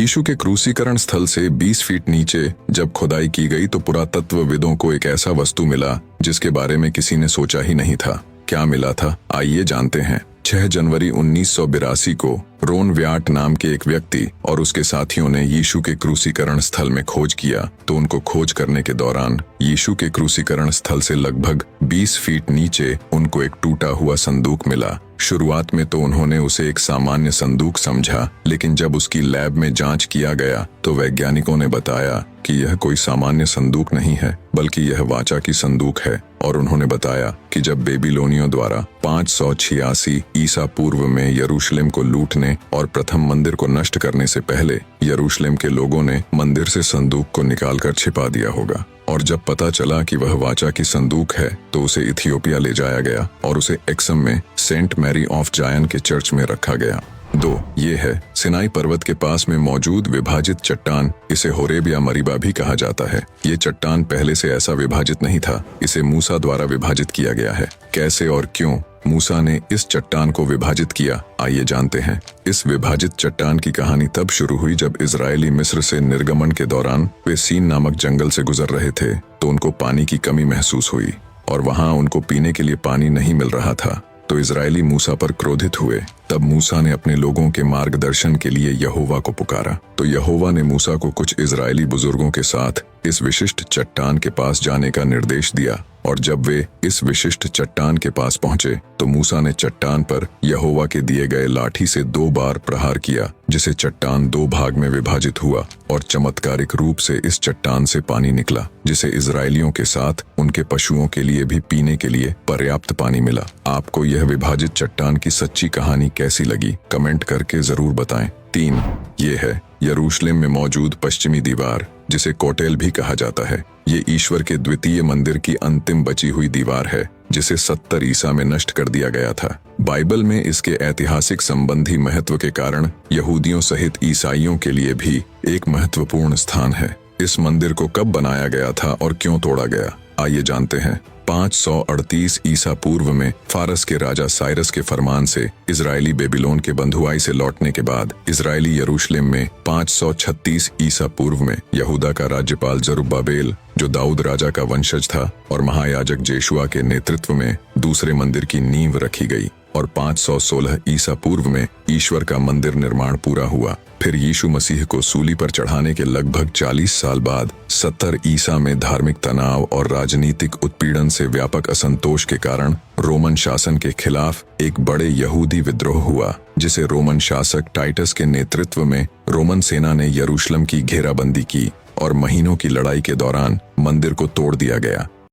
यीशु के क्रूसीकरण स्थल से 20 फीट नीचे जब खुदाई की गई तो पुरातत्वविदों को एक ऐसा वस्तु मिला जिसके बारे में किसी ने सोचा ही नहीं था। क्या मिला था, आइए जानते हैं। 6 जनवरी 1982 को रोन व्याट नाम के एक व्यक्ति और उसके साथियों ने यीशु के क्रूसीकरण स्थल में खोज किया तो उनको खोज करने के दौरान यीशु के क्रूसीकरण स्थल से लगभग 20 फीट नीचे उनको एक टूटा हुआ संदूक मिला। शुरुआत में तो उन्होंने उसे एक सामान्य संदूक समझा, लेकिन जब उसकी लैब में जांच किया गया तो वैज्ञानिकों ने बताया कि यह कोई सामान्य संदूक नहीं है बल्कि यह वाचा की संदूक है। और उन्होंने बताया कि जब बेबीलोनियों द्वारा 586 ईसा पूर्व में यरूशलेम को लूटने और प्रथम मंदिर को नष्ट करने से पहले यरूशलेम के लोगों ने मंदिर से संदूक को निकालकर छिपा दिया होगा। और जब पता चला कि वह वाचा की संदूक है तो उसे इथियोपिया ले जाया गया और उसे एक्सम में सेंट मैरी ऑफ जायन के चर्च में रखा गया। 2. ये है सिनाई पर्वत के पास में मौजूद विभाजित चट्टान। इसे होरेब या मरीबा भी कहा जाता है। ये चट्टान पहले से ऐसा विभाजित नहीं था, इसे मूसा द्वारा विभाजित किया गया है। कैसे और क्यों मूसा ने इस चट्टान को विभाजित किया, आइए जानते हैं। इस विभाजित चट्टान की कहानी तब शुरू हुई जब इजरायली मिस्र से निर्गमन के दौरान वे सीन नामक जंगल से गुजर रहे थे तो उनको पानी की कमी महसूस हुई और वहां उनको पीने के लिए पानी नहीं मिल रहा था। तो इजरायली मूसा पर क्रोधित हुए। तब मूसा ने अपने लोगों के मार्गदर्शन के लिए यहोवा को पुकारा। तो यहोवा ने मूसा को कुछ इजरायली बुजुर्गों के साथ इस विशिष्ट चट्टान के पास जाने का निर्देश दिया। और जब वे इस विशिष्ट चट्टान के पास पहुंचे तो मूसा ने चट्टान पर यहोवा के दिए गए लाठी से 2 बार प्रहार किया, जिसे चट्टान 2 भाग में विभाजित हुआ और चमत्कारिक रूप से इस चट्टान से पानी निकला, जिसे इजरायलियों के साथ उनके पशुओं के लिए भी पीने के लिए पर्याप्त पानी मिला। आपको यह विभाजित चट्टान की सच्ची कहानी कैसी लगी, कमेंट करके जरूर बताएं। 3. ये है यरूशलेम में मौजूद पश्चिमी दीवार, जिसे कोटेल भी कहा जाता है। ये ईश्वर के द्वितीय मंदिर की अंतिम बची हुई दीवार है, जिसे 70 ईसा में नष्ट कर दिया गया था। बाइबल में इसके ऐतिहासिक संबंधी महत्व के कारण यहूदियों सहित ईसाइयों के लिए भी एक महत्वपूर्ण स्थान है। इस मंदिर को कब बनाया गया था और क्यों तोड़ा गया, आइए जानते हैं। 538 ईसा पूर्व में फारस के राजा साइरस के फरमान से इजरायली बेबीलोन के बंधुआई से लौटने के बाद इजरायली यरूशलेम में 536 ईसा पूर्व में यहूदा का राज्यपाल जरुब्बाबेल, जो दाऊद राजा का वंशज था, और महायाजक जेशुआ के नेतृत्व में दूसरे मंदिर की नींव रखी गई। और 516 ईसा पूर्व में ईश्वर का मंदिर निर्माण पूरा हुआ। फिर यीशु मसीह को सूली पर चढ़ाने के लगभग 40 साल बाद 70 ईसा में धार्मिक तनाव और राजनीतिक उत्पीड़न से व्यापक असंतोष के कारण रोमन शासन के खिलाफ एक बड़े यहूदी विद्रोह हुआ, जिसे रोमन शासक टाइटस के नेतृत्व में रोमन सेना ने यरूशलेम की घेराबंदी की और महीनों की लड़ाई के दौरान मंदिर को तोड़ दिया गया।